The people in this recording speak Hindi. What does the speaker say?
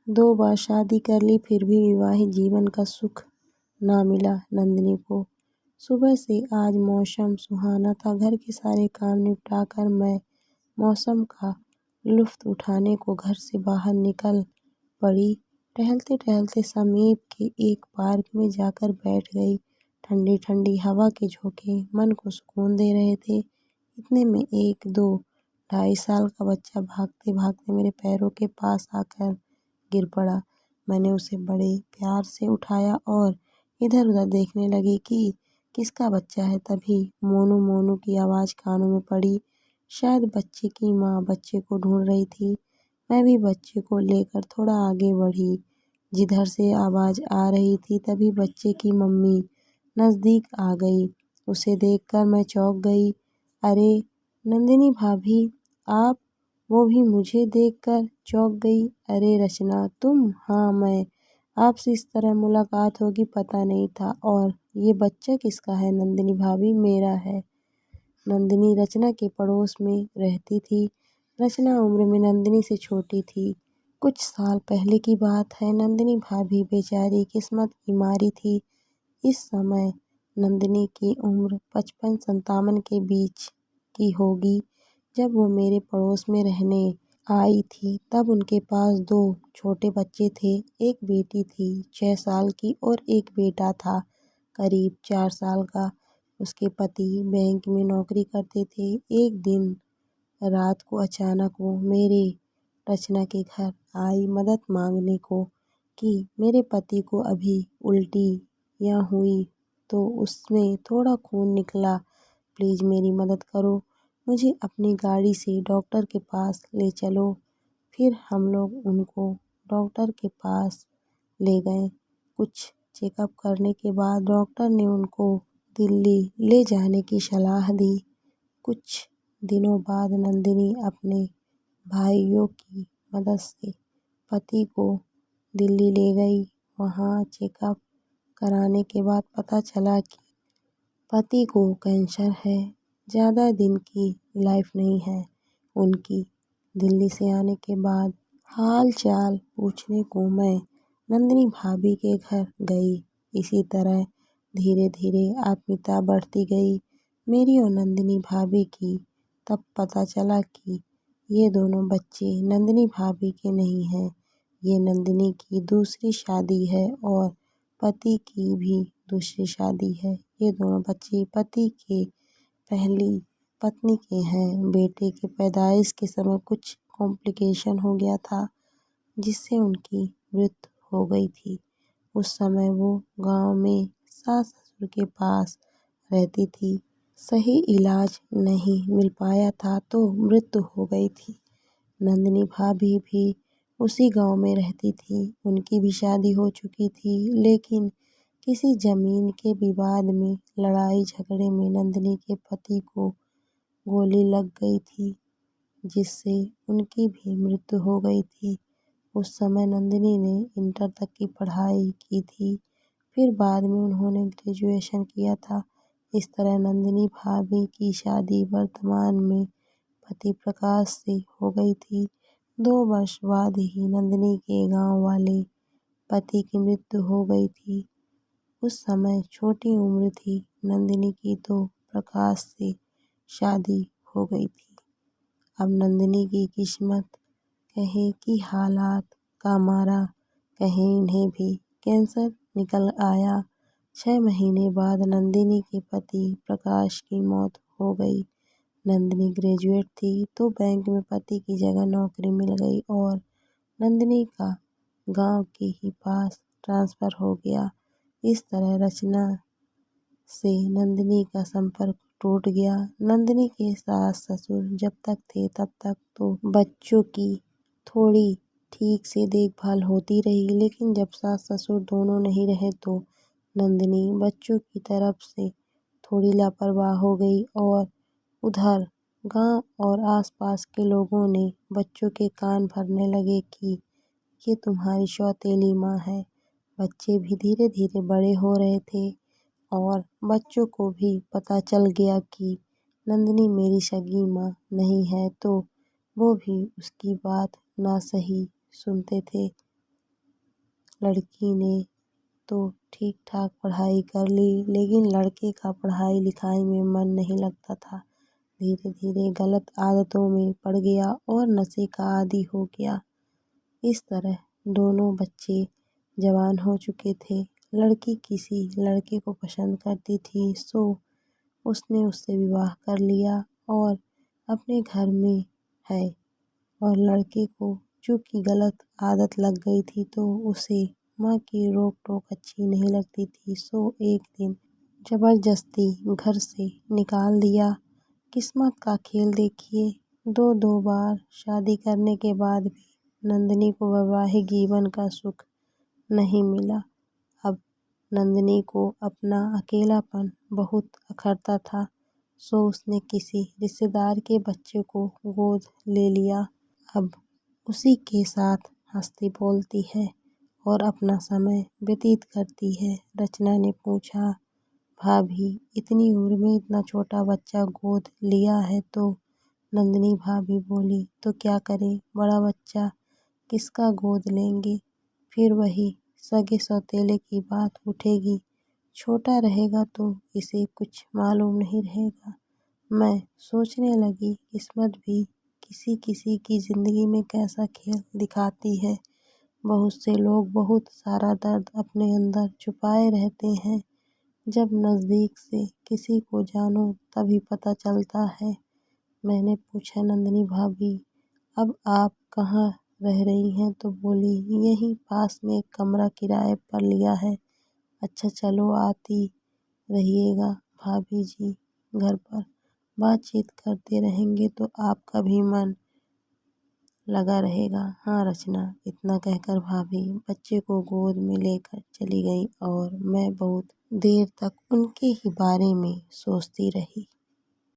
2 बार शादी कर ली फिर भी विवाहित जीवन का सुख ना मिला नंदिनी को। सुबह से आज मौसम सुहाना था। घर के सारे काम निपटाकर मैं मौसम का लुत्फ उठाने को घर से बाहर निकल पड़ी। टहलते टहलते समीप के एक पार्क में जाकर बैठ गई। ठंडी ठंडी हवा के झोंके मन को सुकून दे रहे थे। इतने में एक 2 ढाई साल का बच्चा भागते भागते मेरे पैरों के पास आकर गिर पड़ा। मैंने उसे बड़े प्यार से उठाया और इधर उधर देखने लगी कि किसका बच्चा है। तभी मोनू मोनू की आवाज़ कानों में पड़ी। शायद बच्चे की माँ बच्चे को ढूंढ रही थी। मैं भी बच्चे को लेकर थोड़ा आगे बढ़ी जिधर से आवाज़ आ रही थी। तभी बच्चे की मम्मी नज़दीक आ गई। उसे देखकर मैं चौंक गई। अरे नंदिनी भाभी आप! वो भी मुझे देखकर चौंक गई। अरे रचना तुम? हाँ मैं। आपसे इस तरह मुलाकात होगी पता नहीं था। और ये बच्चा किसका है? नंदिनी भाभी मेरा है। नंदिनी रचना के पड़ोस में रहती थी। रचना उम्र में नंदिनी से छोटी थी। कुछ साल पहले की बात है। नंदिनी भाभी बेचारी किस्मत की मारी थी। इस समय नंदिनी की उम्र 55-57 के बीच की होगी। जब वो मेरे पड़ोस में रहने आई थी तब उनके पास 2 छोटे बच्चे थे। एक बेटी थी 6 साल की और एक बेटा था करीब 4 साल का। उसके पति बैंक में नौकरी करते थे। एक दिन रात को अचानक वो मेरे रचना के घर आई मदद मांगने को कि मेरे पति को अभी उल्टियाँ हुई तो उसमें थोड़ा खून निकला, प्लीज़ मेरी मदद करो, मुझे अपनी गाड़ी से डॉक्टर के पास ले चलो। फिर हम लोग उनको डॉक्टर के पास ले गए। कुछ चेकअप करने के बाद डॉक्टर ने उनको दिल्ली ले जाने की सलाह दी। कुछ दिनों बाद नंदिनी अपने भाइयों की मदद से पति को दिल्ली ले गई। वहाँ चेकअप कराने के बाद पता चला कि पति को कैंसर है। ज़्यादा दिन की लाइफ नहीं है उनकी। दिल्ली से आने के बाद हाल चाल पूछने को मैं नंदिनी भाभी के घर गई। इसी तरह धीरे धीरे आत्मीयता बढ़ती गई मेरी और नंदिनी भाभी की। तब पता चला कि ये दोनों बच्चे नंदिनी भाभी के नहीं हैं। ये नंदिनी की दूसरी शादी है और पति की भी दूसरी शादी है। ये दोनों बच्चे पति के पहली पत्नी के हैं। बेटे के पैदाइश के समय कुछ कॉम्प्लिकेशन हो गया था जिससे उनकी मृत्यु हो गई थी। उस समय वो गांव में सास ससुर के पास रहती थी। सही इलाज नहीं मिल पाया था तो मृत्यु हो गई थी। नंदिनी भाभी भी उसी गांव में रहती थी। उनकी भी शादी हो चुकी थी लेकिन किसी जमीन के विवाद में लड़ाई झगड़े में नंदिनी के पति को गोली लग गई थी जिससे उनकी भी मृत्यु हो गई थी। उस समय नंदिनी ने इंटर तक की पढ़ाई की थी। फिर बाद में उन्होंने ग्रेजुएशन किया था। इस तरह नंदिनी भाभी की शादी वर्तमान में पति प्रकाश से हो गई थी। 2 वर्ष बाद ही नंदिनी के गांव वाले पति की मृत्यु हो गई थी। उस समय छोटी उम्र थी नंदिनी की तो प्रकाश से शादी हो गई थी। अब नंदिनी की किस्मत कहे कि हालात का मारा, कहे इन्हें भी कैंसर निकल आया। 6 महीने बाद नंदिनी के पति प्रकाश की मौत हो गई। नंदिनी ग्रेजुएट थी तो बैंक में पति की जगह नौकरी मिल गई और नंदिनी का गांव के ही पास ट्रांसफ़र हो गया। इस तरह रचना से नंदिनी का संपर्क टूट गया। नंदिनी के सास ससुर जब तक थे तब तक तो बच्चों की थोड़ी ठीक से देखभाल होती रही लेकिन जब सास ससुर दोनों नहीं रहे तो नंदिनी बच्चों की तरफ से थोड़ी लापरवाह हो गई और उधर गांव और आसपास के लोगों ने बच्चों के कान भरने लगे कि ये तुम्हारी सौतेली माँ है। बच्चे भी धीरे धीरे बड़े हो रहे थे और बच्चों को भी पता चल गया कि नंदिनी मेरी सगी माँ नहीं है तो वो भी उसकी बात ना सही सुनते थे। लड़की ने तो ठीक ठाक पढ़ाई कर ली, लेकिन लड़के का पढ़ाई लिखाई में मन नहीं लगता था। धीरे धीरे गलत आदतों में पड़ गया और नशे का आदी हो गया। इस तरह दोनों बच्चे जवान हो चुके थे। लड़की किसी लड़के को पसंद करती थी, सो उसने उससे विवाह कर लिया और अपने घर में है। और लड़के को चूंकि गलत आदत लग गई थी तो उसे माँ की रोक टोक अच्छी नहीं लगती थी, सो एक दिन जबरदस्ती घर से निकाल दिया। किस्मत का खेल देखिए, दो बार शादी करने के बाद भी नंदिनी को वैवाहिक जीवन का सुख नहीं मिला। अब नंदिनी को अपना अकेलापन बहुत अखरता था, सो उसने किसी रिश्तेदार के बच्चे को गोद ले लिया। अब उसी के साथ हंसती बोलती है और अपना समय व्यतीत करती है। रचना ने पूछा, भाभी इतनी उम्र में इतना छोटा बच्चा गोद लिया है तो? नंदिनी भाभी बोली, तो क्या करें, बड़ा बच्चा किसका गोद लेंगे, फिर वही सगे सौतेले की बात उठेगी। छोटा रहेगा तो इसे कुछ मालूम नहीं रहेगा। मैं सोचने लगी, किस्मत भी किसी किसी की जिंदगी में कैसा खेल दिखाती है। बहुत से लोग बहुत सारा दर्द अपने अंदर छुपाए रहते हैं, जब नज़दीक से किसी को जानो तभी पता चलता है। मैंने पूछा, नंदिनी भाभी अब आप कहाँ रह रही हैं? तो बोली, यहीं पास में एक कमरा किराए पर लिया है। अच्छा चलो आती रहिएगा भाभी जी घर पर, बातचीत करते रहेंगे तो आपका भी मन लगा रहेगा। हाँ रचना, इतना कहकर भाभी बच्चे को गोद में लेकर चली गई और मैं बहुत देर तक उनके ही बारे में सोचती रही।